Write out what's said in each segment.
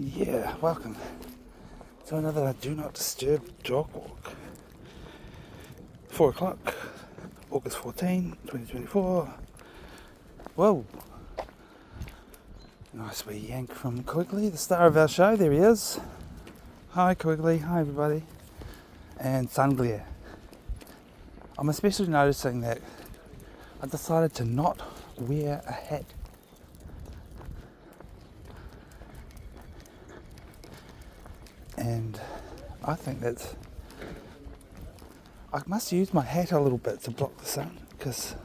Yeah, welcome to another Do Not Disturb dog walk. 4 o'clock, August 14, 2024. Whoa! Nice wee yank from Quigley, the star of our show. There he is. Hi Quigley, hi everybody. And sun glare. I'm especially noticing that I decided to not wear a hat. And I think that I must use my hat a little bit to block the sun, because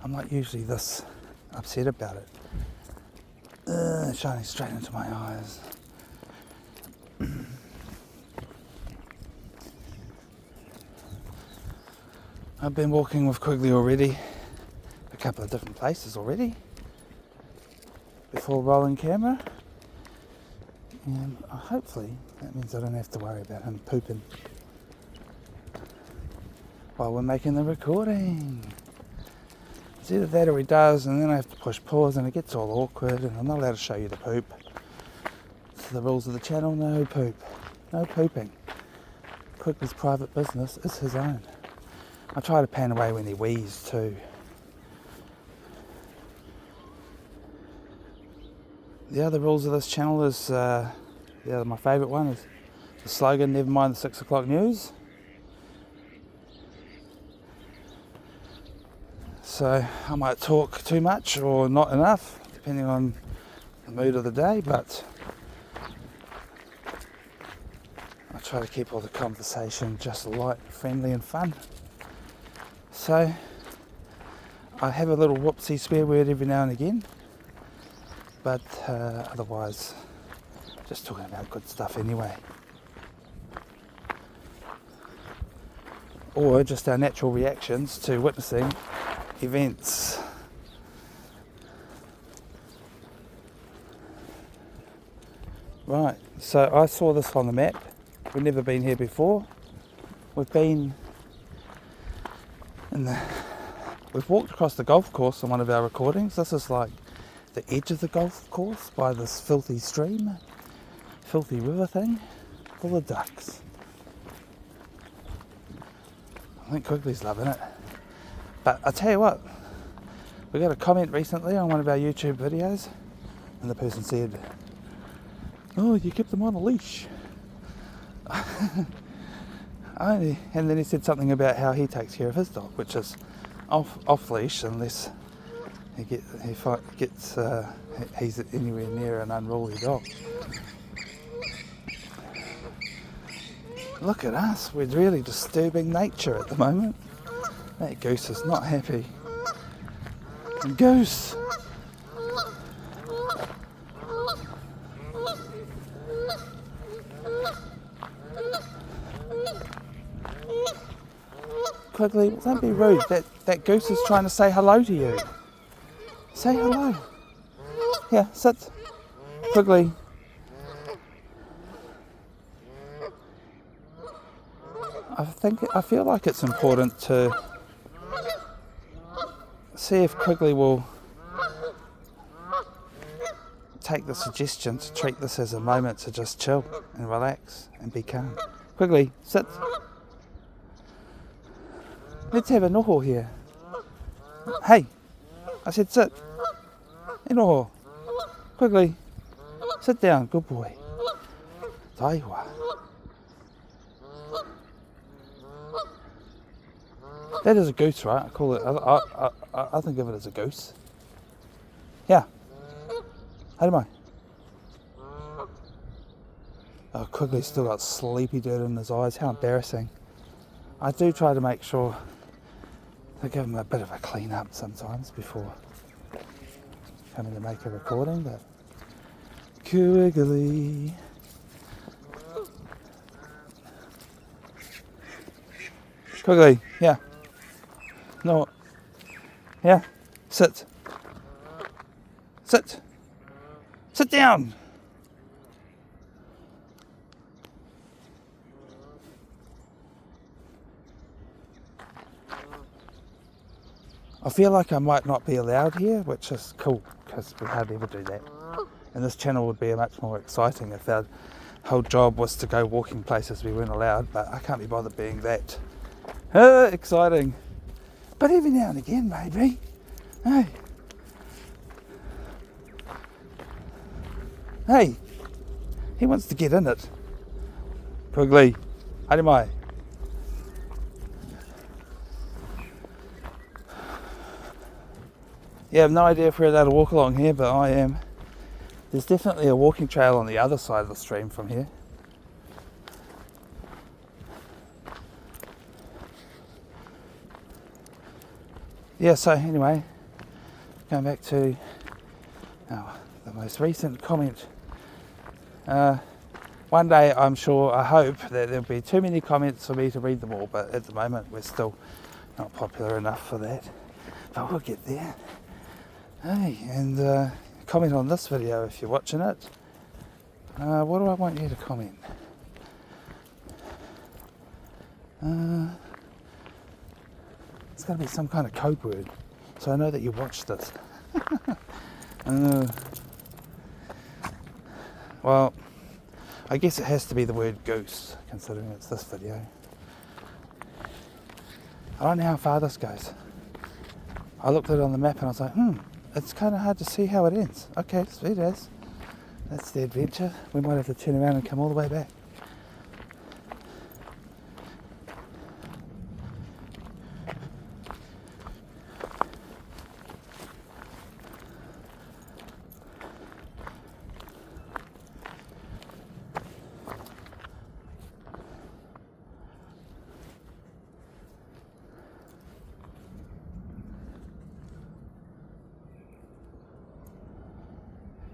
I'm not usually this upset about it. Shining straight into my eyes. I've been walking with Quigley already, a couple of different places already, before rolling camera. And hopefully that means I don't have to worry about him pooping while we're making the recording. It's either that or he does, and then I have to push pause and it gets all awkward and I'm not allowed to show you the poop. It's the rules of the channel, no poop. No pooping. Quigley's private business is his own. I try to pan away when he wheezes too. The other rules of this channel is, my favourite one is the slogan, never mind the 6 o'clock news. So I might talk too much or not enough, depending on the mood of the day, but I try to keep all the conversation just light, friendly and fun. So I have a little whoopsie swear word every now and again, but otherwise just talking about good stuff anyway. Or just our natural reactions to witnessing events. Right, so I saw this on the map. We've never been here before. We've walked across the golf course on one of our recordings. This is like the edge of the golf course by this filthy stream, filthy river thing, full of ducks. I think Quigley's loving it. But I tell you what, we got a comment recently on one of our YouTube videos, and the person said, "Oh, you kept them on a leash." And then he said something about how he takes care of his dog, which is off leash unless he's anywhere near an unruly dog. Look at us, we're really disturbing nature at the moment. That goose is not happy. Goose! Quigley, don't be rude. That goose is trying to say hello to you. Say hello. Here, sit. Quigley. I feel like it's important to see if Quigley will take the suggestion to treat this as a moment to just chill and relax and be calm. Quigley, sit. Let's have a noho here. Hey, I said sit. Hey noho. Quigley, sit down, good boy. Taiwa. That is a goose, right? I call it. I think of it as a goose. Yeah. How do I? Oh, Quigley's still got sleepy dirt in his eyes. How embarrassing. I do try to make sure I give him a bit of a clean up sometimes before coming to make a recording, but Quigley. Quigley, yeah. No. Yeah. Sit. Sit. Sit down. I feel like I might not be allowed here, which is cool because we hardly ever do that. And this channel would be much more exciting if our whole job was to go walking places we weren't allowed, but I can't be bothered being that exciting. But every now and again, maybe. Hey. Hey. He wants to get in it. Quigley. Haere mai. Yeah, I have no idea if we're allowed to walk along here, but I am. There's definitely a walking trail on the other side of the stream from here. Yeah, so anyway, going back to the most recent comment. One day I hope that there'll be too many comments for me to read them all, but at the moment we're still not popular enough for that. But we'll get there. Hey, and comment on this video if you're watching it. What do I want you to comment? It's got to be some kind of code word, so I know that you watched this. Well, I guess it has to be the word goose, considering it's this video. I don't know how far this goes. I looked at it on the map and I was like, it's kind of hard to see how it ends. Okay, sweet as. That's the adventure. We might have to turn around and come all the way back.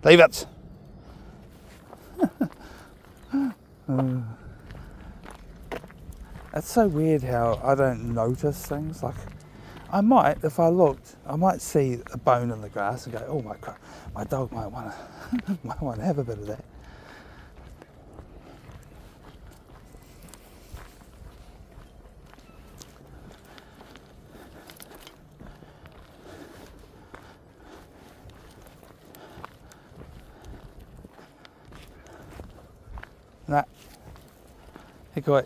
Leave it. It's so weird how I don't notice things. Like, I might, if I looked, I might see a bone in the grass and go, oh my dog might want to have a bit of that. Nah. Hey, good.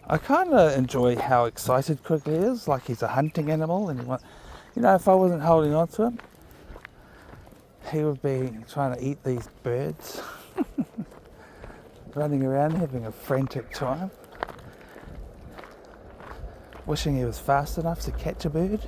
I kind of enjoy how excited Quigley is, like he's a hunting animal, and if I wasn't holding on to him, he would be trying to eat these birds, running around having a frantic time, wishing he was fast enough to catch a bird.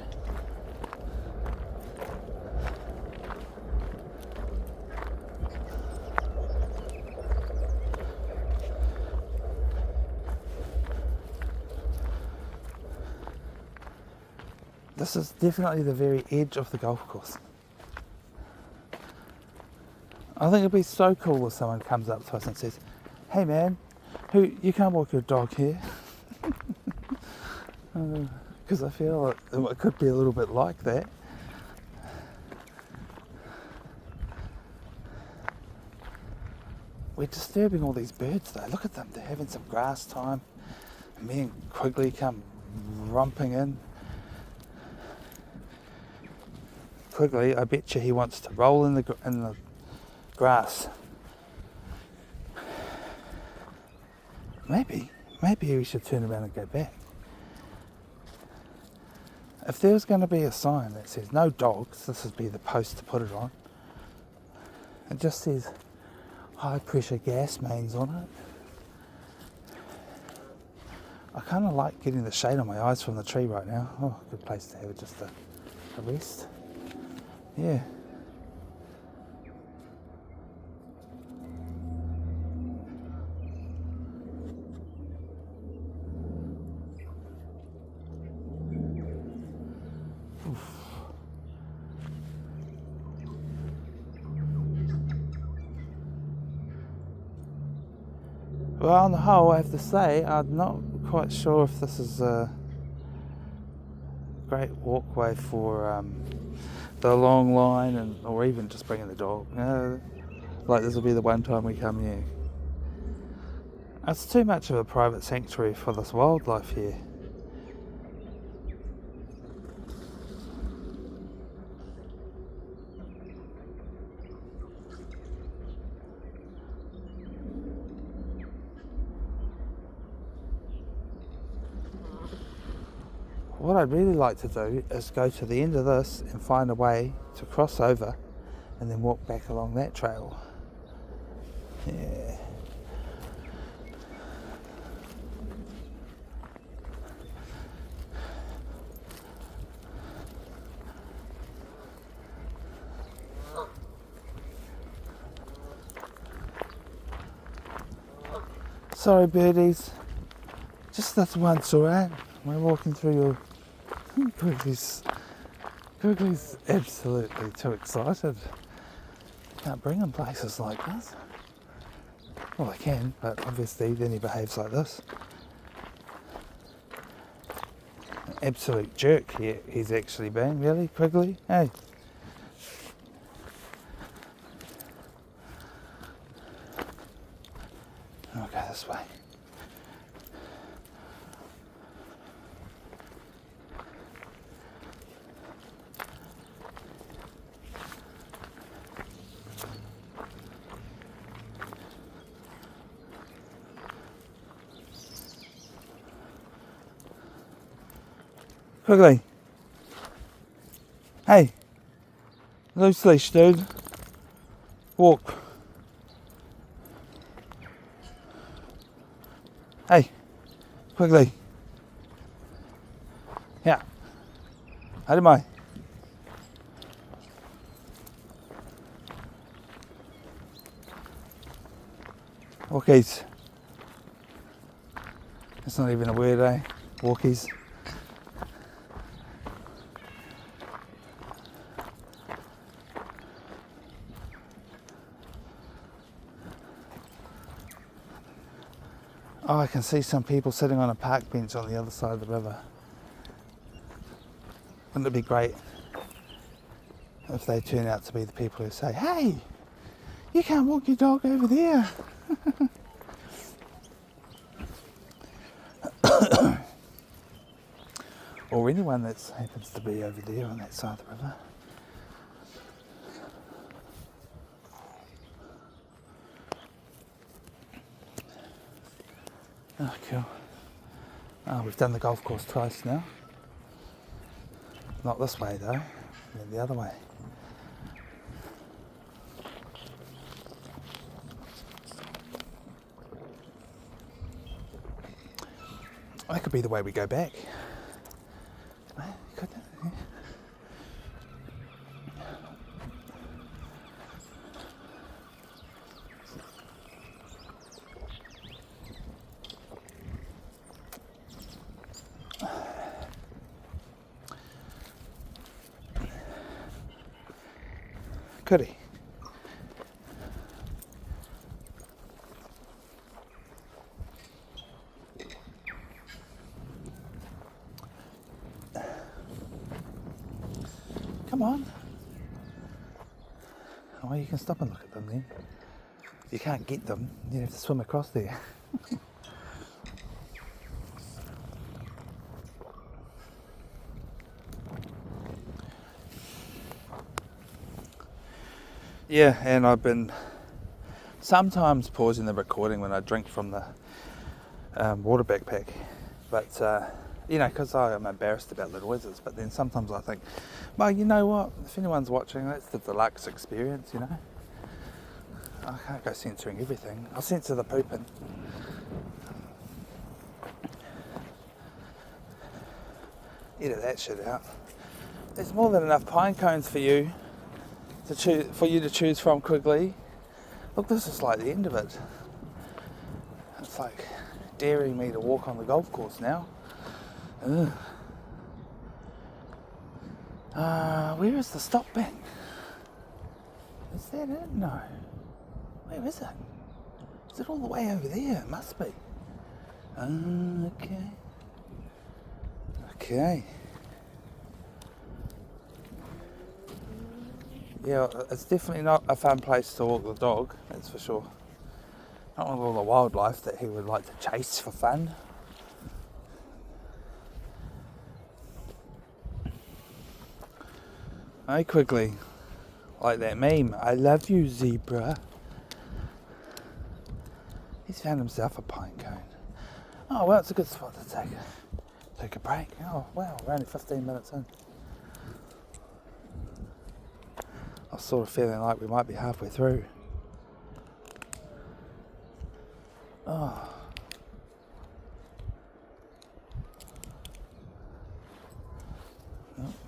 This is definitely the very edge of the golf course. I think it'd be so cool if someone comes up to us and says, hey man, you can't walk your dog here. Because I feel like it could be a little bit like that. We're disturbing all these birds though. Look at them, they're having some grass time. And me and Quigley come romping in. Quigley, I bet you he wants to roll in the grass. Maybe we should turn around and go back. If there was going to be a sign that says no dogs, this would be the post to put it on. It just says high pressure gas mains on it. I kind of like getting the shade on my eyes from the tree right now. Oh, good place to have just a rest. Yeah. Well, on the whole, I have to say, I'm not quite sure if this is a great walkway for the long line, or even just bringing the dog. Like this will be the one time we come here. It's too much of a private sanctuary for this wildlife here. what I'd really like to do is go to the end of this and find a way to cross over and then walk back along that trail. Yeah. Sorry birdies, just this once, alright? We're walking through your... Quigley's absolutely too excited. Can't bring him places like this. Well, I can, but obviously then he behaves like this. An absolute jerk he's actually been, really, Quigley? Hey. I'll go this way. Quigley. Hey. Loose leash, dude. Walk. Hey. Quigley. Yeah. How do I? Walkies. That's not even a word, eh? Walkies. Oh, I can see some people sitting on a park bench on the other side of the river. Wouldn't it be great if they turn out to be the people who say, hey, you can't walk your dog over there. Or anyone that happens to be over there on that side of the river. Oh, cool. Oh, we've done the golf course twice now. Not this way though, the other way. That could be the way we go back. Couldn't it? Yeah. Could he? Come on. Oh, well, you can stop and look at them then. If you can't get them, you have to swim across there. Yeah, and I've been sometimes pausing the recording when I drink from the water backpack, but you know, because I'm embarrassed about little wizards. But then sometimes I think, well, you know what? If anyone's watching, that's the deluxe experience, you know. I can't go censoring everything. I'll censor the pooping. Edit that shit out. There's more than enough pine cones for you to choose from, Quigley. Look, this is like the end of it. It's like daring me to walk on the golf course now. Where is the stop bank? Is that it? No. Where is it? Is it all the way over there? It must be. Okay. Yeah, it's definitely not a fun place to walk the dog, that's for sure. Not with all the wildlife that he would like to chase for fun. Hey, Quigley. Like that meme, I love you, zebra. He's found himself a pine cone. Oh, well, it's a good spot to take a break. Oh wow, we're only 15 minutes in. I was sort of feeling like we might be halfway through. Oh.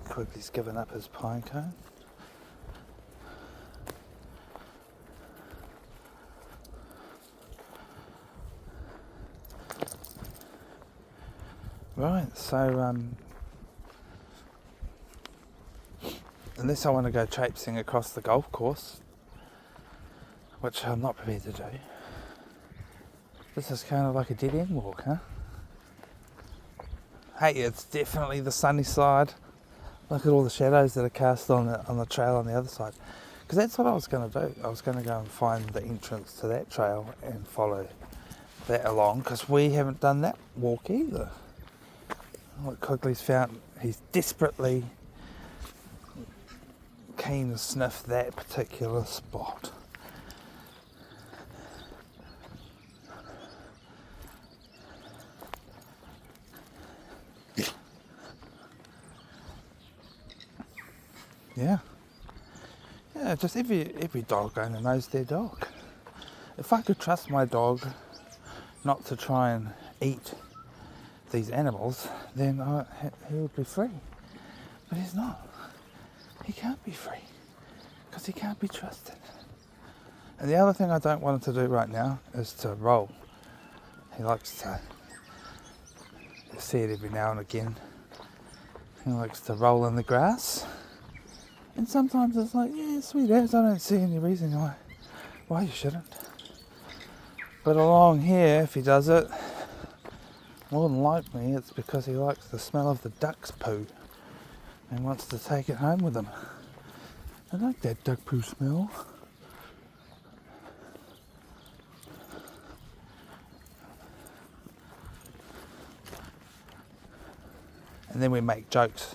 Quigley's given up his pine cone. Right, so unless I want to go traipsing across the golf course, which I'm not prepared to do, this is kind of like a dead end walk, huh? Hey, it's definitely the sunny side. Look at all the shadows that are cast on the trail on the other side. Because that's what I was going to do. I was going to go and find the entrance to that trail and follow that along, because we haven't done that walk either. What Quigley's found, he's desperately keen to sniff that particular spot. Yeah. Yeah, just every dog owner knows their dog. If I could trust my dog not to try and eat these animals, then he would be free. But he's not. He can't be free because he can't be trusted. And the other thing I don't want him to do right now is to roll. He likes to, you see it every now and again, he likes to roll in the grass. And sometimes it's like, yeah, sweet ass, I don't see any reason why you shouldn't. But along here, if he does it, more than likely it's because he likes the smell of the duck's poo and wants to take it home with him. I like that duck poo smell. And then we make jokes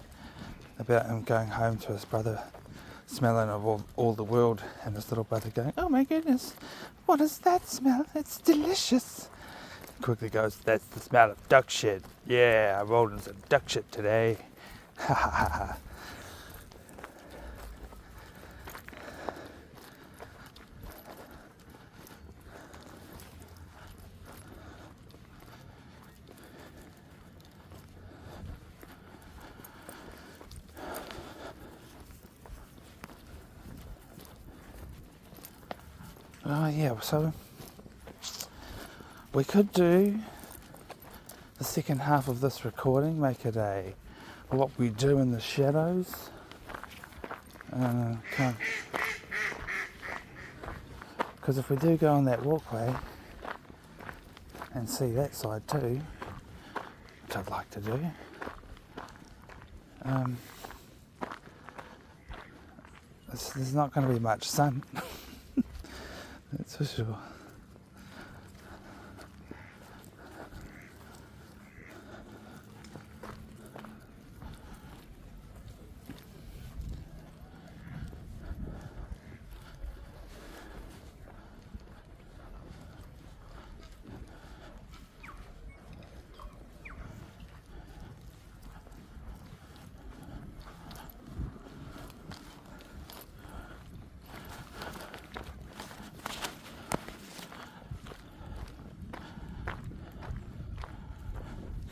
about him going home to his brother, smelling of all the world, and his little brother going, oh my goodness, what is that smell? It's delicious. Quigley goes, that's the smell of duck shit. Yeah, I rolled in some duck shit today. Ha ha ha ha. Oh yeah, so we could do the second half of this recording, make it a what we do in the shadows. Because if we do go on that walkway and see that side too, which I'd like to do, there's not going to be much sun. That's for sure.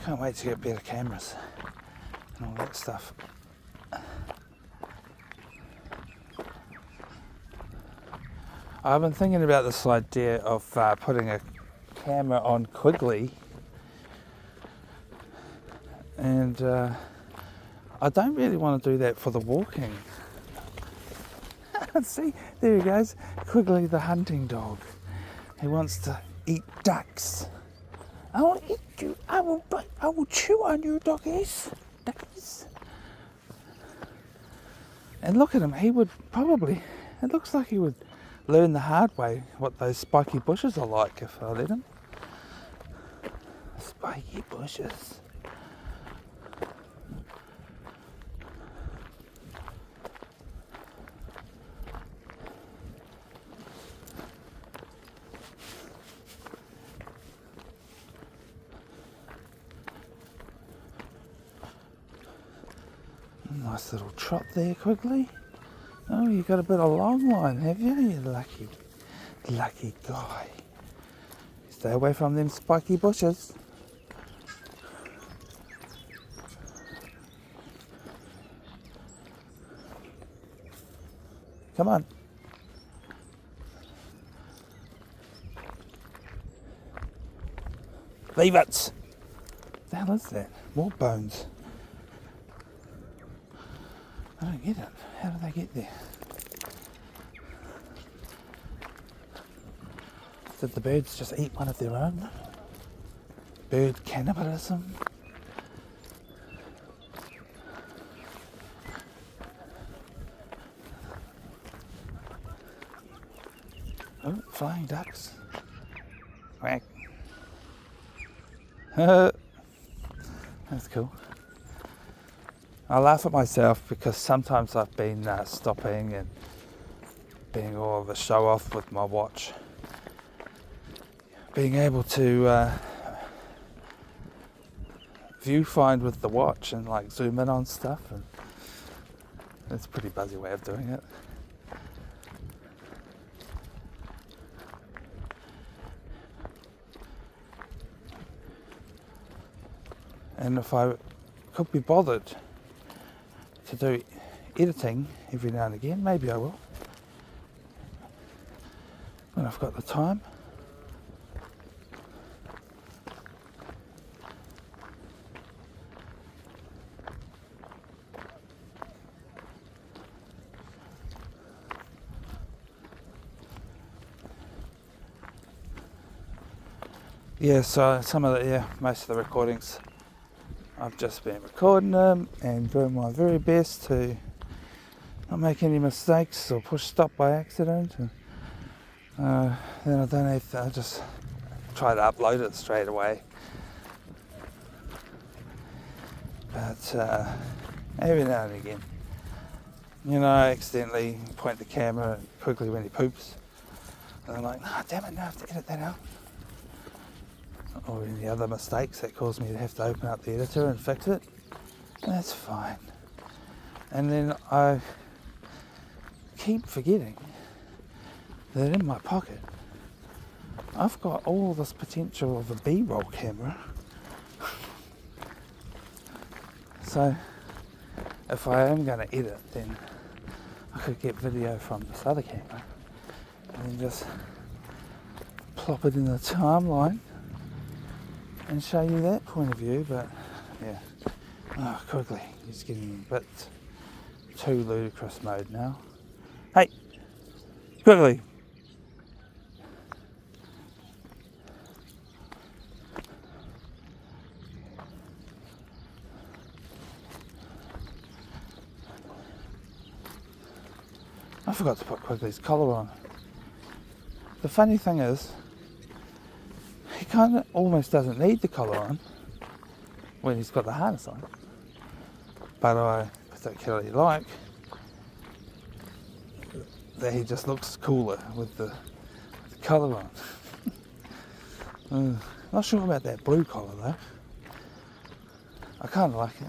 Can't wait to get better cameras and all that stuff. I've been thinking about this idea of putting a camera on Quigley, and I don't really want to do that for the walking. See, there he goes, Quigley the hunting dog. He wants to eat ducks. I will eat you. I will chew on you, doggies. Duckies. And look at him. He would probably, it looks like he would learn the hard way what those spiky bushes are like if I let him. Spiky bushes. Nice little trot there, Quigley. Oh, you got a bit of long line, have you? You lucky guy. Stay away from them spiky bushes. Come on. Leave it! What the hell is that? More bones. I don't get it. How did they get there? Did the birds just eat one of their own? Bird cannibalism? Oh, flying ducks. Quack. That's cool. I laugh at myself because sometimes I've been stopping and being all of a show off with my watch. Being able to viewfind with the watch and like zoom in on stuff, and it's a pretty buzzy way of doing it. And if I could be bothered to do editing every now and again, maybe I will, when I've got the time. Yeah, so most of the recordings, I've just been recording them and doing my very best to not make any mistakes or push stop by accident. And, then I don't have to, I just try to upload it straight away. But every now and again, I accidentally point the camera quickly when he poops. And I'm like, damn it, now I have to edit that out. Or any other mistakes that cause me to have to open up the editor and fix it. And that's fine. And then I keep forgetting that in my pocket I've got all this potential of a B-roll camera. So if I am going to edit, then I could get video from this other camera and then just plop it in the timeline and show you that point of view. But yeah, Quigley, he's getting a bit too ludicrous mode now. Hey, Quigley. I forgot to put Quigley's collar on. The funny thing is, he kind of almost doesn't need the collar on when he's got the harness on. But I particularly like that he just looks cooler with the collar on. Not sure about that blue collar though. I kind of like it.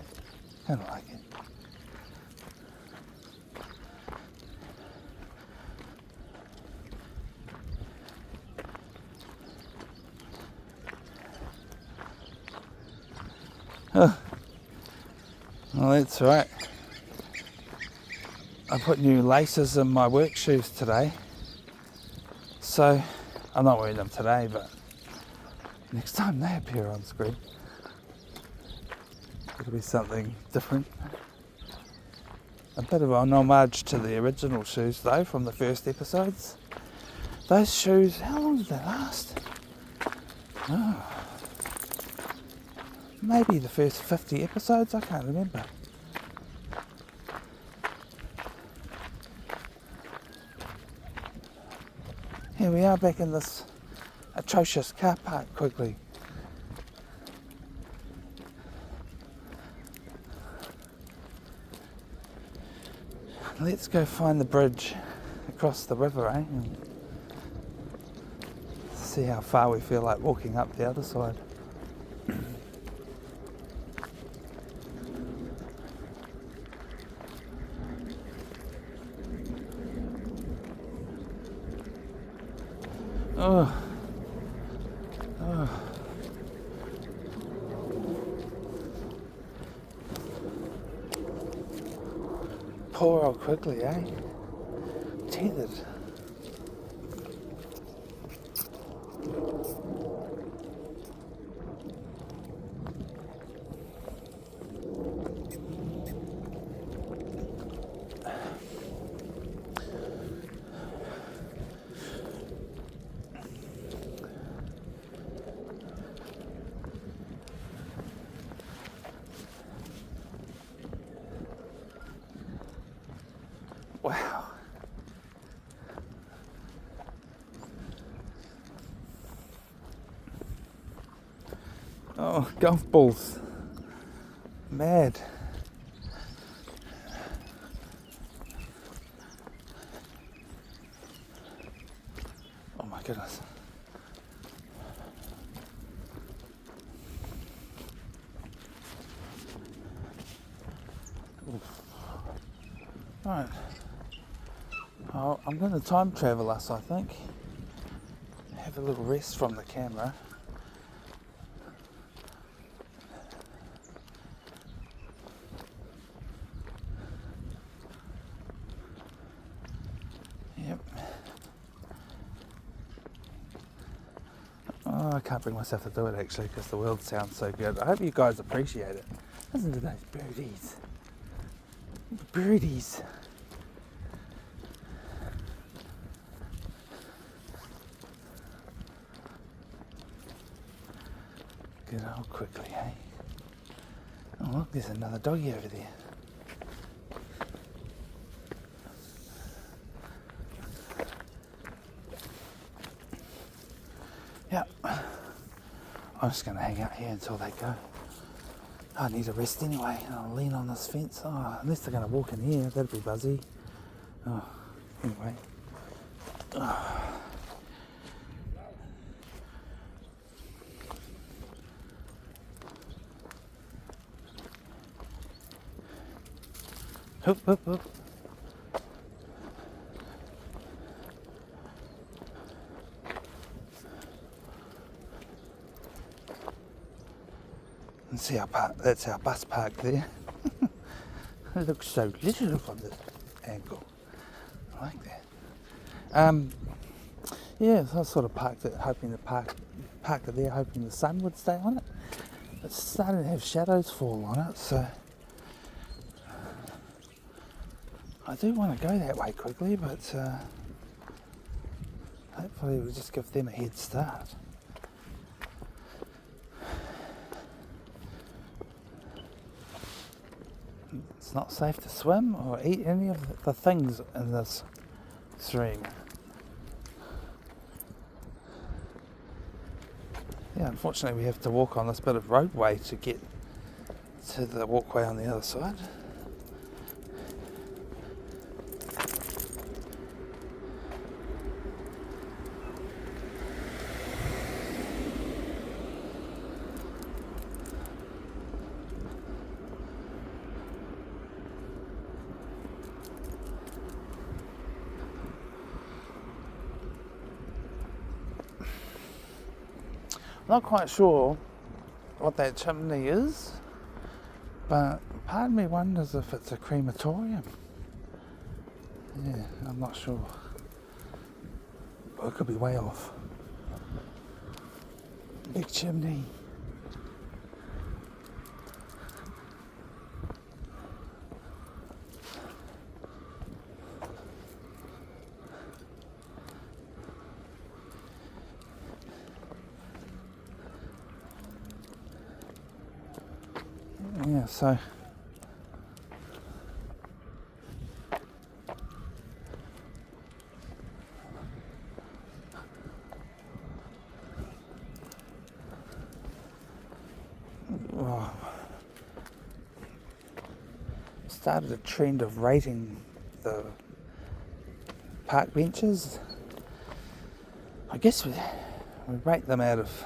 Oh, well, that's right. I put new laces in my work shoes today. So, I'm not wearing them today, but next time they appear on screen, it'll be something different. A bit of an homage to the original shoes though, from the first episodes. Those shoes, how long did they last? Maybe the first 50 episodes, I can't remember. Here we are back in this atrocious car park quickly. Let's go find the bridge across the river, and see how far we feel like walking up the other side. Oh. Oh. Poor old Quigley, eh? Tethered. Wow. Oh, golf balls. Mad. Oh my goodness. Right. Oh, I'm going to time travel us, I think. Have a little rest from the camera. Yep. Oh, I can't bring myself to do it actually because the world sounds so good. I hope you guys appreciate it. Listen to those birdies. Birdies. Good old Quigley, eh? Oh look, there's another doggy over there. Yep. I'm just going to hang out here until they go. I need a rest anyway, and I'll lean on this fence. Oh, unless they're going to walk in here, that'd be buzzy. Oh, anyway. Oh. Hoop, hoop, hoop. And see our park, that's our bus park there. It looks so little from this angle. I like that. Yeah, so I sort of parked it, hoping parked it there, hoping the sun would stay on it. It's starting to have shadows fall on it, so I do want to go that way quickly, but hopefully we'll just give them a head start. It's not safe to swim or eat any of the things in this stream. Yeah, unfortunately we have to walk on this bit of roadway to get to the walkway on the other side. Not quite sure what that chimney is, but part of me wonders if it's a crematorium. Yeah, I'm not sure. But it could be way off. Big chimney. Yeah, so started a trend of rating the park benches. I guess we rate them out of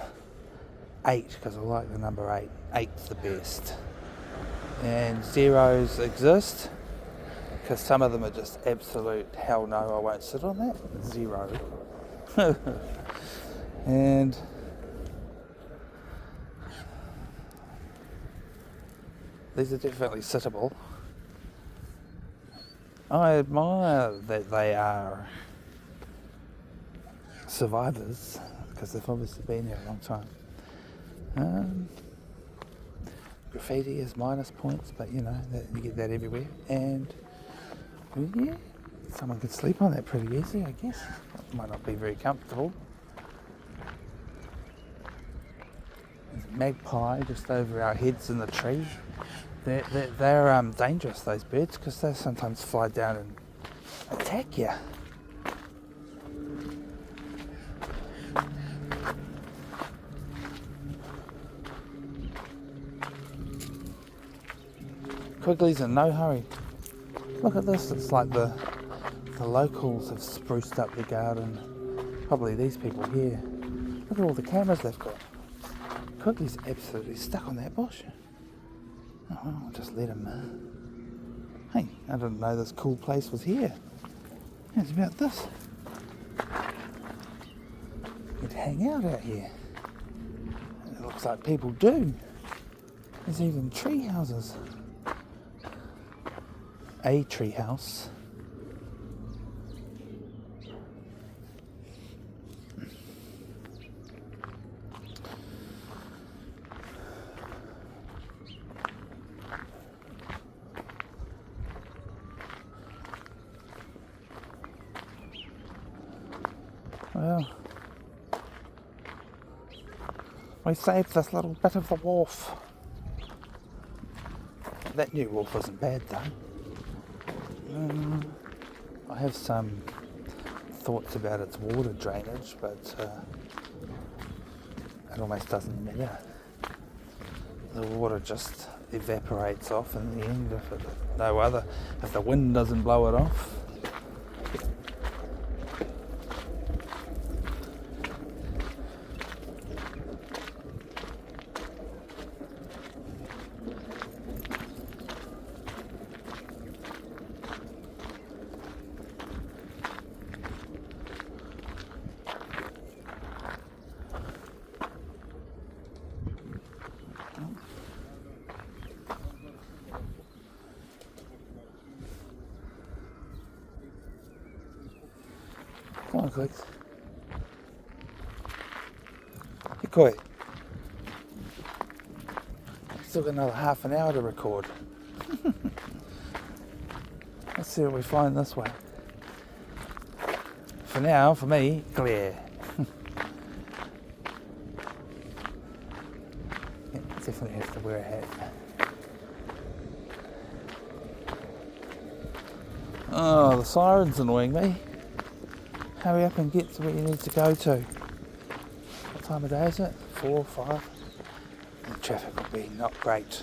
8 because I like the number 8. 8's the best. And zeros exist because some of them are just absolute hell no, I won't sit on that. 0. And these are definitely sittable. I admire that they are survivors, because they've obviously been here a long time. Graffiti is minus points, but you know, you get that everywhere. And yeah, someone could sleep on that pretty easy, I guess. It might not be very comfortable. There's a magpie just over our heads in the tree. They're dangerous, those birds, because they sometimes fly down and attack you. Quigley's in no hurry. Look at this, it's like the locals have spruced up the garden. Probably these people here. Look at all the cameras they've got. Quigley's absolutely stuck on that bush. Oh, I'll just let him. Hey, I didn't know this cool place was here. It's about this. You'd hang out here. It looks like people do. There's even tree houses. A tree house. Well, we saved this little bit of the wharf. That new wharf wasn't bad though. I have some thoughts about its water drainage, but it almost doesn't matter. The water just evaporates off in the end if the wind doesn't blow it off. Come on, Quigs. Hey, Koi. Still got another half an hour to record. Let's see what we find this way. For now, for me, clear. Yeah, definitely have to wear a hat. Oh, the siren's annoying me. Hurry up and get to where you need to go to. What time of day is it? 4 or 5? The traffic will be not great.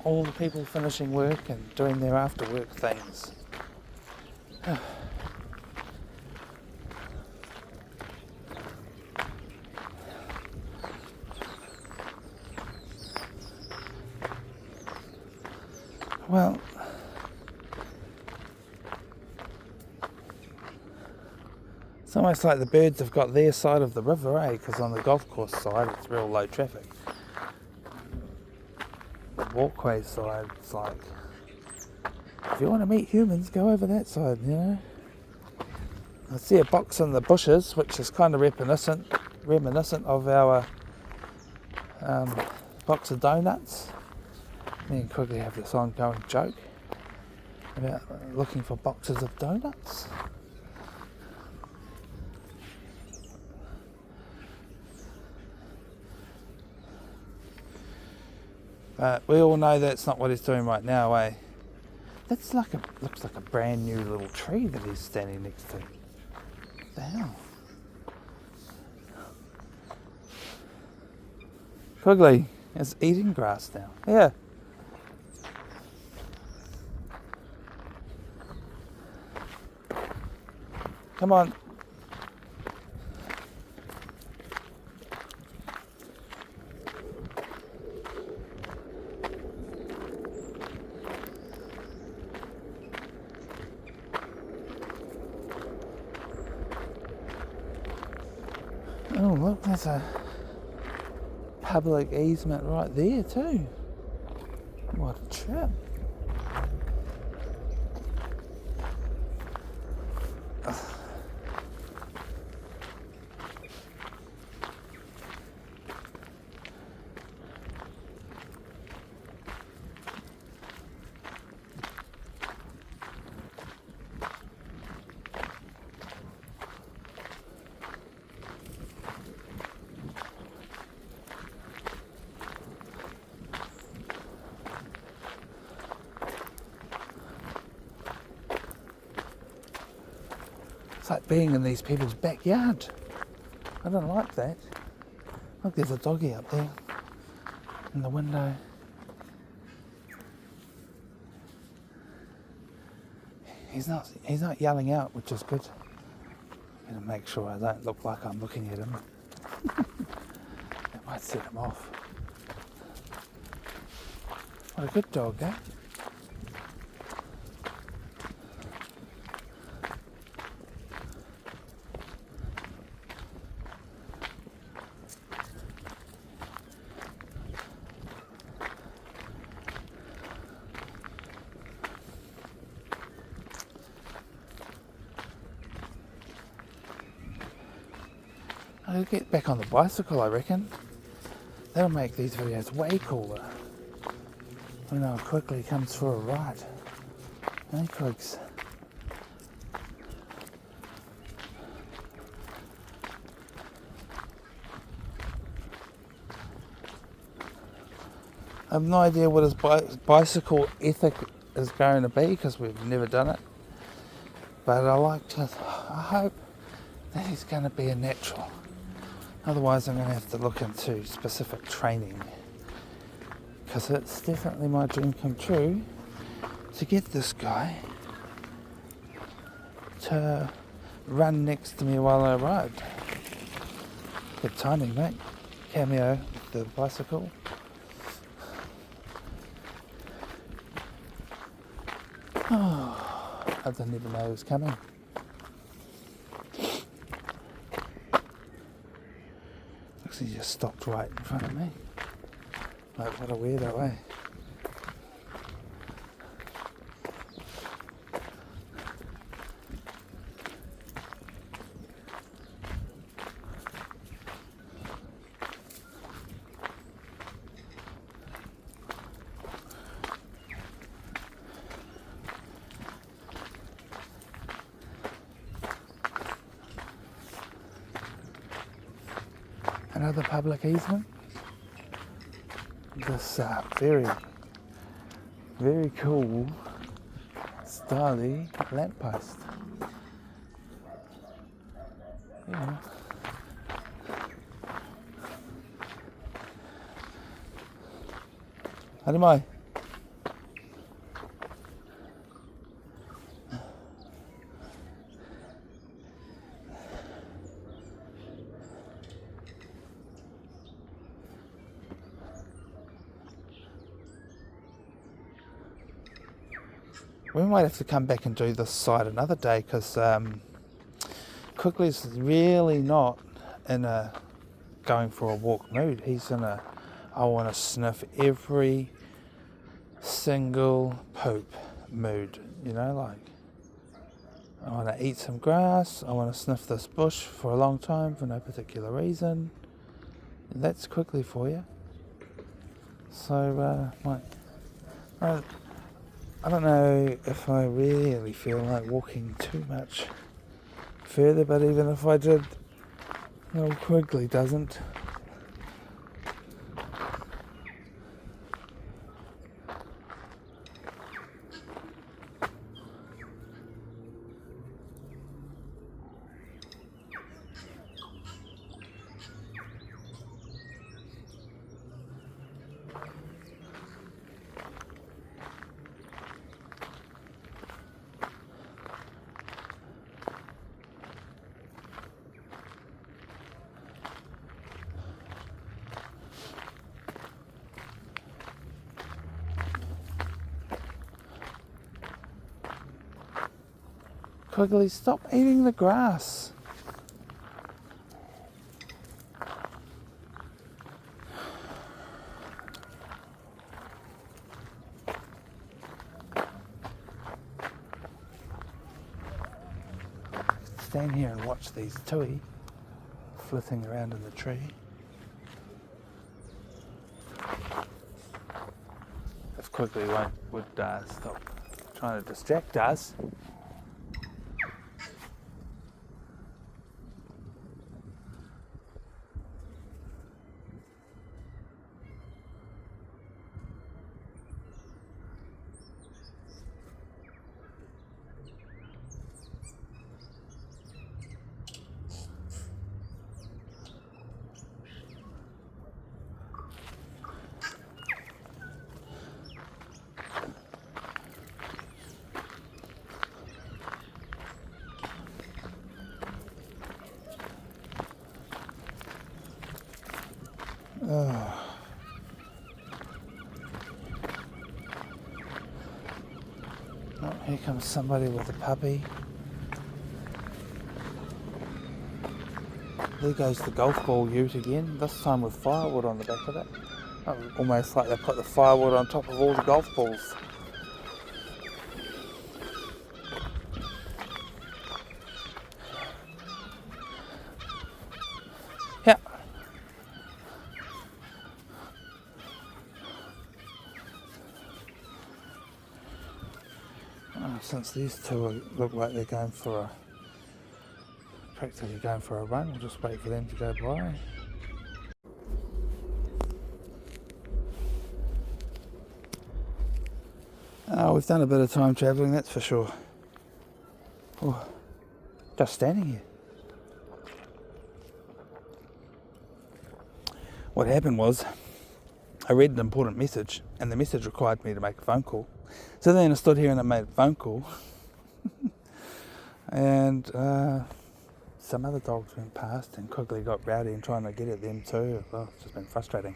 All the people finishing work and doing their after work things. Well, it's almost like the birds have got their side of the river, because on the golf course side it's real low traffic. The walkway side, it's like, if you want to meet humans, go over that side, you know. I see a box in the bushes, which is kind of reminiscent of our box of donuts. Me and Quigley have this ongoing joke about looking for boxes of donuts. But we all know that's not what he's doing right now, eh? That's looks like a brand new little tree that he's standing next to. What the hell? Quigley is eating grass now. Yeah. Come on. Oh, look, there's a public easement right there too. What a trip. It's like being in these people's backyard. I don't like that. Look, there's a doggy up there in the window. He's not yelling out, which is good. I'm gonna make sure I don't look like I'm looking at him. That might set him off. What a good dog, eh? I'll get back on the bicycle, I reckon. That'll make these videos way cooler. When I Quigley comes for a ride. Hey, Quigs. I have no idea what his bicycle ethic is going to be because we've never done it. But I hope that he's going to be a natural. Otherwise I'm going to have to look into specific training. Because it's definitely my dream come true to get this guy to run next to me while I ride. Good timing, mate. Cameo with the bicycle. Oh, I didn't even know he was coming. Looks like he just stopped right in front of me. Like, what a weirdo, eh? Another public easement. This very, very cool, stylish lamppost. Yeah. How do I? We might have to come back and do this side another day because Quigley's really not in a going for a walk mood. He's in a I want to sniff every single poop mood, you know, like I want to eat some grass, I want to sniff this bush for a long time for no particular reason. And that's Quigley for you. So, I don't know if I really feel like walking too much further, but even if I did, no, Quigley doesn't. Quigley, stop eating the grass. stand here and watch these tui flitting around in the tree. If Quigley would stop trying to distract us. Oh. Oh, here comes somebody with a puppy. There goes the golf ball ute again, this time with firewood on the back of it. Oh, almost like they put the firewood on top of all the golf balls. Yeah. Since these two look like they're practically going for a run, we'll just wait for them to go by. We've done a bit of time travelling, that's for sure. Oh, just standing here. What happened was, I read an important message, and the message required me to make a phone call. So then I stood here and I made a phone call, and some other dogs went past, and Quigley got rowdy and trying to get at them too. Well, it's just been frustrating.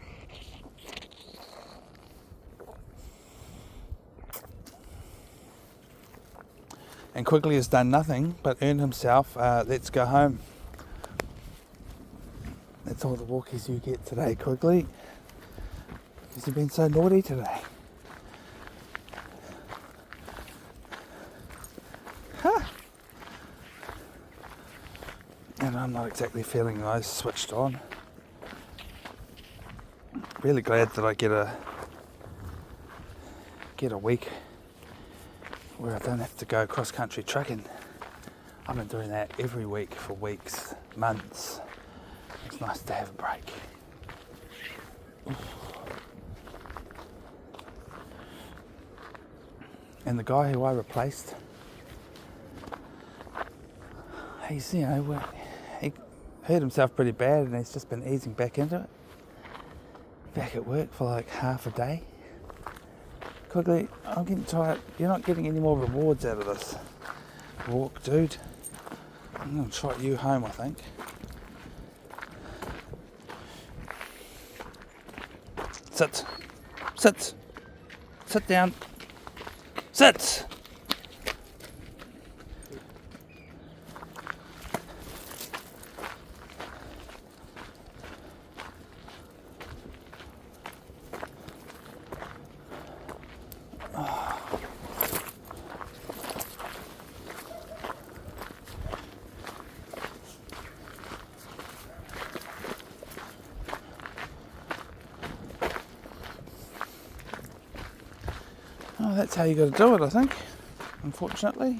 And Quigley has done nothing but earn himself, let's go home. That's all the walkies you get today, Quigley. Because you've been so naughty today. Huh. And I'm not exactly feeling eyes switched on. Really glad that I get a week where I don't have to go cross-country trucking. I've been doing that every week for weeks, months. It's nice to have a break. And the guy who I replaced, he hurt himself pretty bad, and he's just been easing back into it. Back at work for like half a day. Quigley, I'm getting tired. You're not getting any more rewards out of this walk, dude. I'm going to trot you home, I think. Sit. Sit. Sit down. Sit. Oh, that's how you got to do it, I think, unfortunately.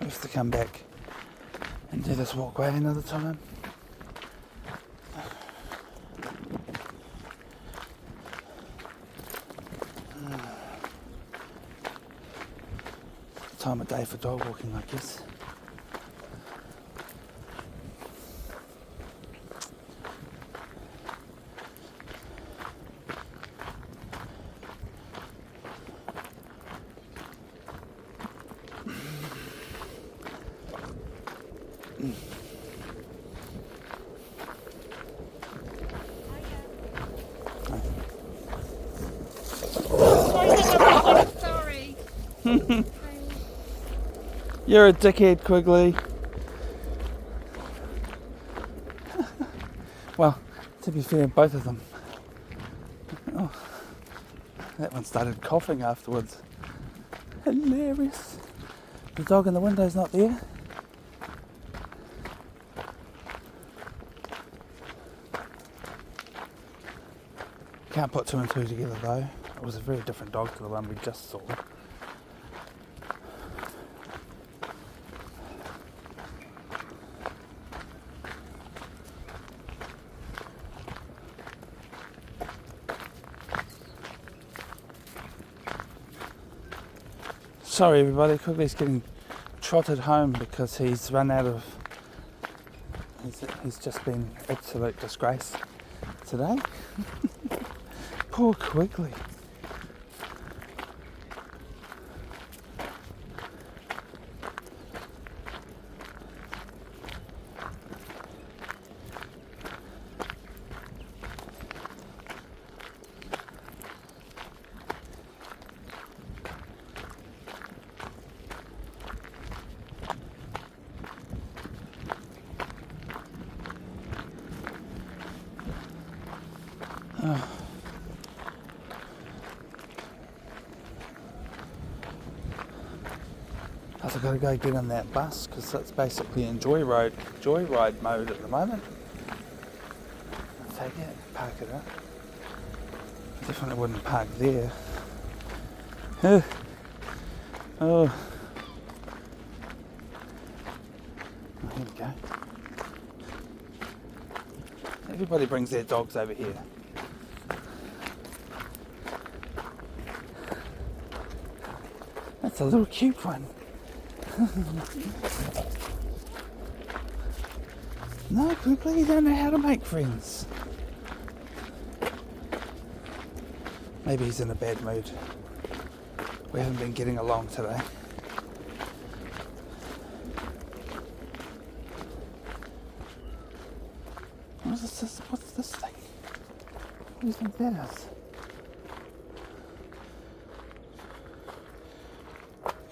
I have to come back and do this walkway another time. Time of day for dog walking, I guess. Sorry. You're a dickhead, Quigley. Well, to be fair, both of them. Oh, that one started coughing afterwards. Hilarious. The dog in the window's not there. Can't put two and two together though. It was a very different dog to the one we just saw. Sorry everybody, Quigley's getting trotted home because he's run out of... He's just been absolute disgrace today. Poor Quigley. I've got to go get in that bus because it's basically in joyride mode at the moment. I'll take it, park it up. Definitely wouldn't park there. Oh, here we go. Everybody brings their dogs over here. That's a little cute one. No, Quigley, you don't know how to make friends. Maybe he's in a bad mood. We haven't been getting along today. What's this thing? What do you think that is?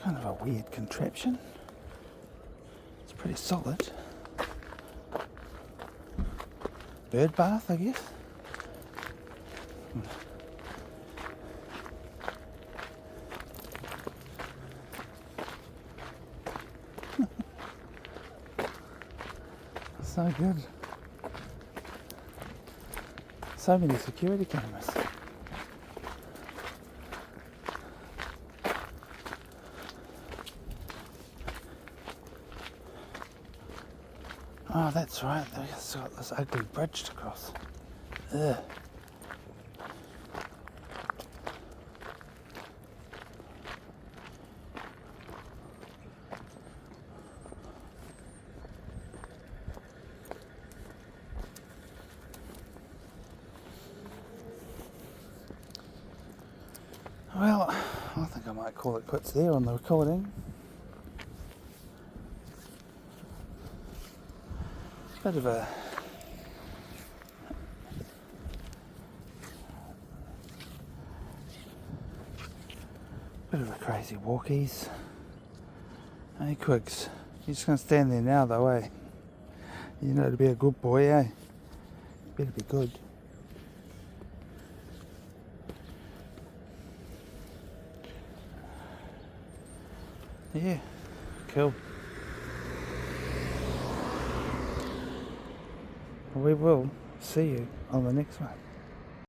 Kind of a weird contraption. It's pretty solid. Bird bath, I guess. So good. So many security cameras. Oh, that's right. It's got this ugly bridge to cross. Ugh. Well, I think I might call it quits there on the recording. Bit of a crazy walkies. Hey Quigs, you're just gonna stand there now though, eh? You know to be a good boy, eh? You better be good. Yeah, cool. We will see you on the next one.